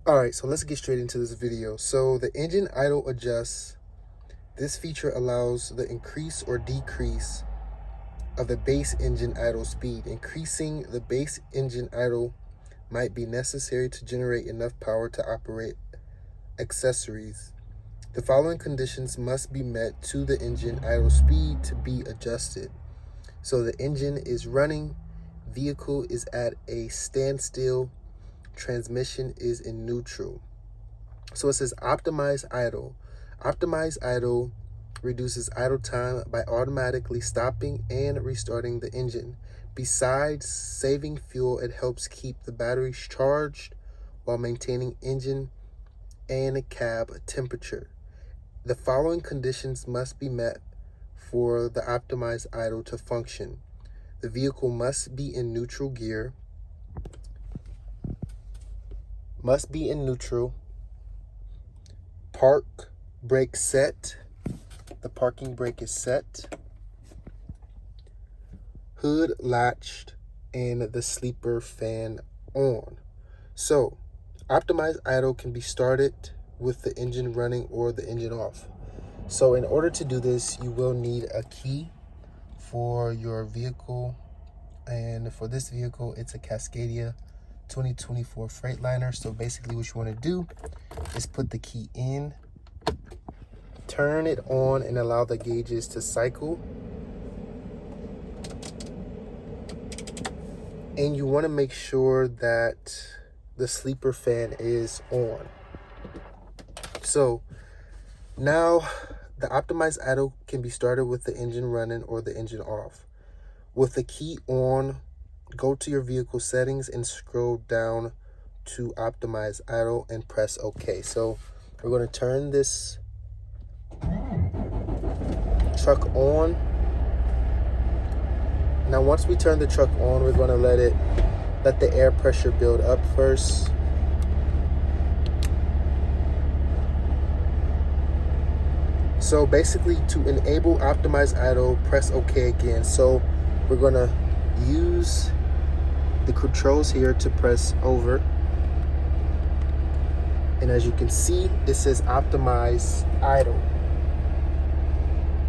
All right, so let's get straight into this video. So the engine idle adjust. This feature allows the increase or decrease of the base engine idle speed. Increasing the base engine idle might be necessary to generate enough power to operate accessories. The following conditions must be met to the engine idle speed to be adjusted. So the engine is running, vehicle is at a standstill, transmission is in neutral. So it says optimize idle. Optimize idle reduces idle time by automatically stopping and restarting the engine. Besides saving fuel, it helps keep the batteries charged while maintaining engine and cab temperature. The following conditions must be met for the optimized idle to function. The vehicle must be in neutral gear, park brake set, the parking brake is set, hood latched, and the sleeper fan on. So optimized idle can be started with the engine running or the engine off. So in order to do this, you will need a key for your vehicle, and for this vehicle it's a Cascadia 2024 Freightliner. So basically what you want to do is put the key in, turn it on, and allow the gauges to cycle. And you want to make sure that the sleeper fan is on. So now the optimized idle can be started with the engine running or the engine off. With the key on, go to your vehicle settings and scroll down to optimize idle and press OK. So we're going to turn this truck on. Now once we turn the truck on, we're going to let the air pressure build up first. So basically, to enable optimized idle, press OK again. So we're going to use the controls here to press over. And as you can see, it says optimize idle.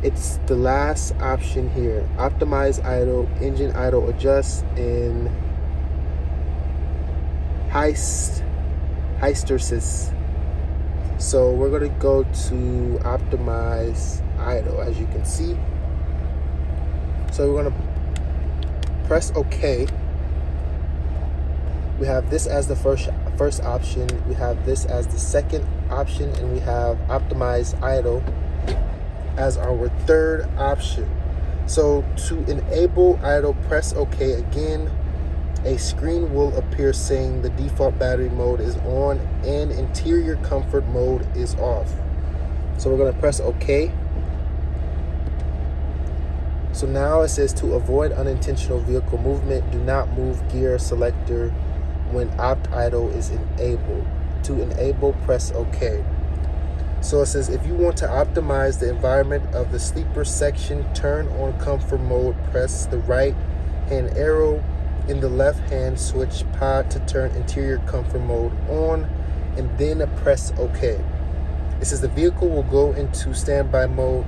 It's the last option here. Optimize idle, engine idle adjust, and hysteresis. So we're going to go to optimize idle, as you can see. So we're going to press OK. We have this as the first option, we have this as the second option, and we have optimize idle as our third option. So to enable idle, press OK again. A screen will appear saying the default battery mode is on and interior comfort mode is off. So we're going to press OK. So now it says to avoid unintentional vehicle movement, do not move gear selector when opt idle is enabled. To enable, press OK. So it says if you want to optimize the environment of the sleeper section, turn on comfort mode, press the right hand arrow in the left hand switch pod to turn interior comfort mode on, and then press OK. It says the vehicle will go into standby mode,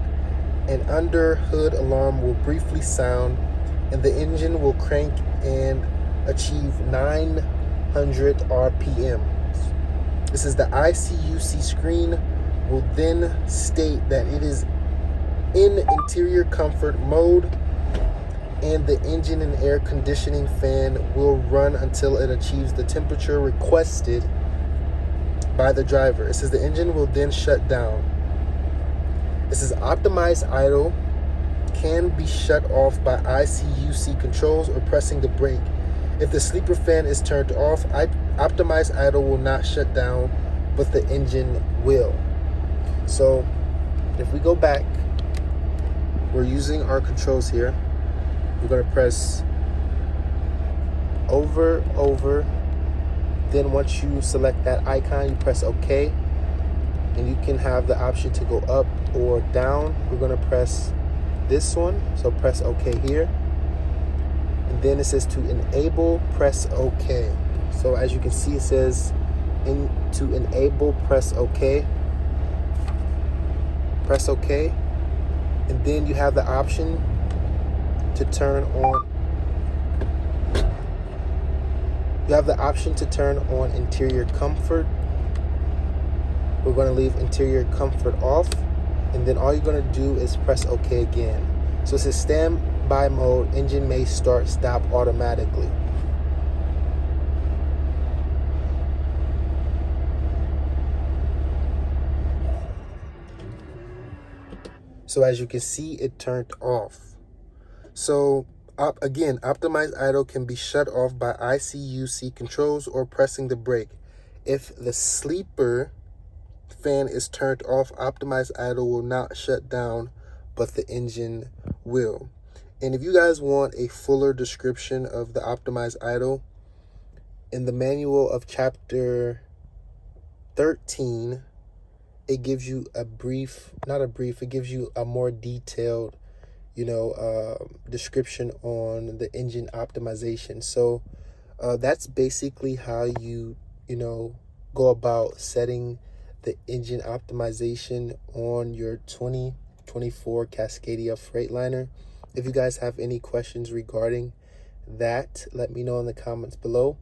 an under hood alarm will briefly sound, and the engine will crank and achieve 900 RPM. This is the ICUC screen will then state that it is in interior comfort mode, and the engine and air conditioning fan will run until it achieves the temperature requested by the driver. It says the engine will then shut down. This is optimized idle can be shut off by ICUC controls or pressing the brake. If the sleeper fan is turned off, optimized idle will not shut down, but the engine will. So if we go back, we're using our controls here. We're going to press over. Then once you select that icon, you press OK. And you can have the option to go up or down. We're going to press this one. So press OK here. And then it says to enable, press OK. So as you can see, it says To enable, press OK. Press OK. And then you have the option to turn on. You have the option to turn on interior comfort. We're going to leave interior comfort off. And then all you're going to do is press OK again. So it says standby mode, engine may start stop automatically. So as you can see, it turned off. So again, optimized idle can be shut off by ICUC controls or pressing the brake. If the sleeper fan is turned off, optimized idle will not shut down, but the engine will. And if you guys want a fuller description of the optimized idle, in the manual of chapter 13, it gives you it gives you a more detailed, description on the engine optimization. So that's basically how you go about setting the engine optimization on your 2024 Cascadia Freightliner. If you guys have any questions regarding that, let me know in the comments below.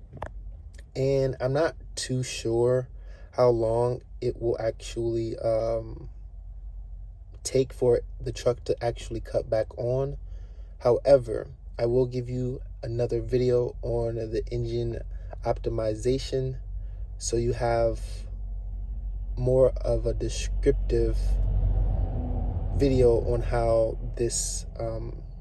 And I'm not too sure how long it will actually take for the truck to actually cut back on. However, I will give you another video on the engine optimization, so you have more of a descriptive video on how this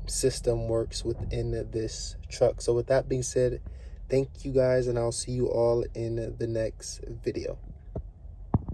system works within this truck. So with that being said, thank you guys, and I'll see you all in the next video.